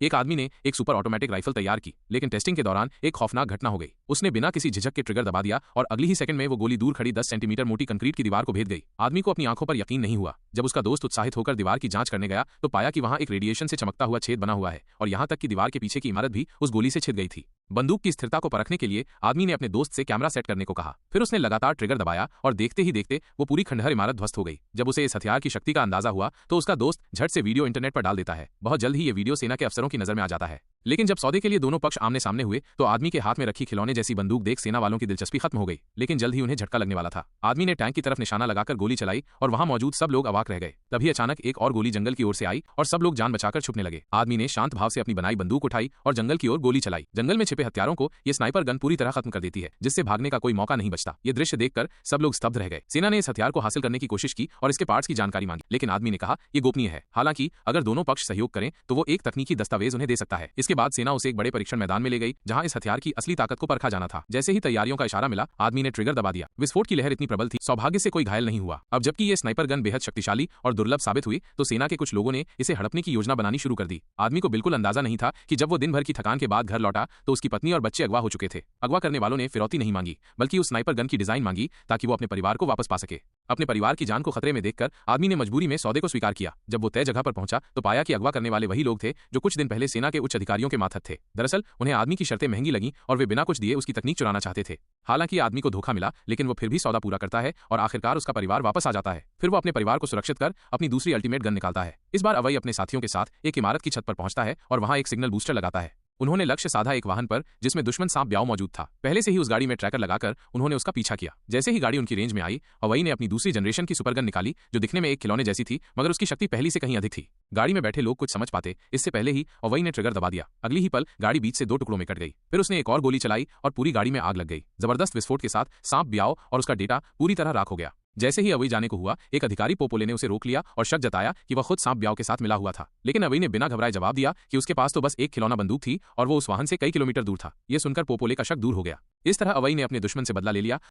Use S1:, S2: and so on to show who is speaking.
S1: एक आदमी ने एक सुपर ऑटोमेटिक राइफल तैयार की, लेकिन टेस्टिंग के दौरान एक खौफनाक घटना हो गई। उसने बिना किसी झिझक के ट्रिगर दबा दिया और अगली ही सेकंड में वो गोली दूर खड़ी 10 सेंटीमीटर मोटी कंक्रीट की दीवार को भेद गई। आदमी को अपनी आंखों पर यकीन नहीं हुआ। जब उसका दोस्त उत्साहित होकर दीवार की जांच करने गया तो पाया कि वहां एक रेडिएशन से चमकता हुआ छेद बना हुआ है और यहां तक कि दीवार के पीछे की इमारत भी उस गोली से छिद गई थी। बंदूक की स्थिरता को परखने के लिए आदमी ने अपने दोस्त से कैमरा सेट करने को कहा। फिर उसने लगातार ट्रिगर दबाया और देखते ही देखते वो पूरी खंडहर इमारत ध्वस्त हो गई। जब उसे इस हथियार की शक्ति का अंदाजा हुआ तो उसका दोस्त झट से वीडियो इंटरनेट पर डाल देता है। बहुत जल्द ही ये वीडियो सेना के अफसरों की नजर में आ जाता है। लेकिन जब सौदे के लिए दोनों पक्ष आमने सामने हुए तो आदमी के हाथ में रखी खिलौने जैसी बंदूक देख सेना वालों की दिलचस्पी खत्म हो गई। लेकिन जल्द ही उन्हें झटका लगने वाला था। आदमी ने टैंक की तरफ निशाना लगाकर गोली चलाई और वहां मौजूद सब लोग अवाक रह गए। तभी अचानक एक और गोली जंगल की ओर से आई और सब लोग जान बचाकर छुपने लगे। आदमी ने शांत भाव से अपनी बनाई बंदूक उठाई और जंगल की ओर गोली चलाई। जंगल में छिपे हत्यारों को ये स्नाइपर गन पूरी तरह खत्म कर देती है, जिससे भागने का कोई मौका नहीं बचता। ये दृश्य देखकर सब लोग स्तब्ध रह गए। सेना ने इस हथियार को हासिल करने की कोशिश की और इसके पार्ट्स की जानकारी मांगी, लेकिन आदमी ने कहा ये गोपनीय है। हालांकि अगर दोनों पक्ष सहयोग करें तो वो एक तकनीकी दस्तावेज उन्हें दे सकता है। इसके बाद सेना उसे एक बड़े परीक्षण मैदान में ले गई जहां इस हथियार की असली ताकत को परखा जाना था। जैसे ही तैयारियों का इशारा मिला आदमी ने ट्रिगर दबा दिया। विस्फोट की लहर इतनी प्रबल थी, सौभाग्य से कोई घायल नहीं हुआ। अब जबकि ये स्नाइपर गन बेहद शक्तिशाली और दुर्लभ साबित हुई तो सेना के कुछ लोगों ने इसे हड़पने की योजना बनानी शुरू कर दी। आदमी को बिल्कुल अंदाजा नहीं था कि जब वो दिन भर की थकान के बाद घर लौटा तो उसकी पत्नी और बच्चे अगवा हो चुके थे। अगवा करने वालों ने फिरौती नहीं मांगी बल्कि उस स्नाइपर गन की डिजाइन मांगी ताकि वो अपने परिवार को वापस पा सके। अपने परिवार की जान को खतरे में देखकर आदमी ने मजबूरी में सौदे को स्वीकार किया। जब वो तय जगह पर पहुंचा तो पाया कि अगवा करने वाले वही लोग थे जो कुछ दिन पहले सेना के उच्च अधिकारियों के मातहत थे। दरअसल उन्हें आदमी की शर्तें महंगी लगी और वे बिना कुछ दिए उसकी तकनीक चुराना चाहते थे। हालांकि आदमी को धोखा मिला, लेकिन वो फिर भी सौदा पूरा करता है और आखिरकार उसका परिवार वापस आ जाता है। फिर वो अपने परिवार को सुरक्षित कर अपनी दूसरी अल्टीमेट गन निकालता है। इस बार अवई अपने साथियों के साथ एक इमारत की छत पर पहुंचता है और वहां एक सिग्नल बूस्टर लगाता है। उन्होंने लक्ष्य साधा एक वाहन पर जिसमें दुश्मन सांप ब्याओ मौजूद था। पहले से ही उस गाड़ी में ट्रैकर लगाकर उन्होंने उसका पीछा किया। जैसे ही गाड़ी उनकी रेंज में आई अवई ने अपनी दूसरी जनरेशन की सुपरगन निकाली जो दिखने में एक खिलौने जैसी थी, मगर उसकी शक्ति पहली से कहीं अधिक थी। गाड़ी में बैठे लोग कुछ समझ पाते इससे पहले ही अवई ने ट्रिगर दबा दिया। अगली ही पल गाड़ी बीच से दो टुकड़ों में कट गई। फिर उसने एक और गोली चलाई और पूरी गाड़ी में आग लग गई। जबरदस्त विस्फोट के साथ सांप ब्याओ और उसका डेटा पूरी तरह राख हो गया। जैसे ही अवई जाने को हुआ एक अधिकारी पोपोले ने उसे रोक लिया और शक जताया कि वह खुद सांप ब्याओ के साथ मिला हुआ था। लेकिन अवई ने बिना घबराए जवाब दिया कि उसके पास तो बस एक खिलौना बंदूक थी और वो उस वाहन से कई किलोमीटर दूर था। यह सुनकर पोपोले का शक दूर हो गया। इस तरह अवई ने अपने दुश्मन से बदला ले लिया